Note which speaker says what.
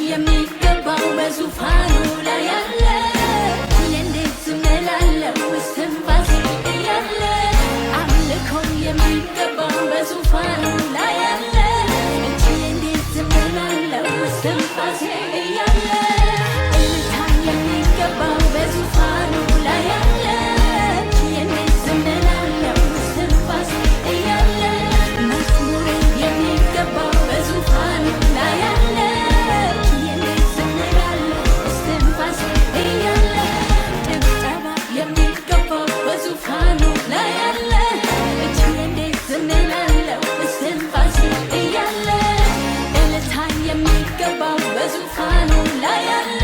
Speaker 1: የሚገባው በዙፋኑ ላይ ያለ እንዴት ዝም እላለሁ እስትንፋሴ እያለ አምልኮ የሚገባው በዙፋኑ ላይ ያለ እንዴት ዝም እላለሁ እስትንፋሴ እያለ እልልታ የሚገባው በዙፋኑ ላይ ያለ እንዴት ዝም እላለሁ እስትንፋሴ እያለ መዝሙር የሚገባው በዙፋኑ ላይ ያለ እንዴት ዝም እላለሁ እስትንፋሴ እያለ ጭብጨባ የሚገባው በዙፋኑ ላይ ያለ እንዴት ዝም እላለሁ እስትንፋሴ እያለ እልልታ የሚገባው በዙፋኑ ላይ ያለ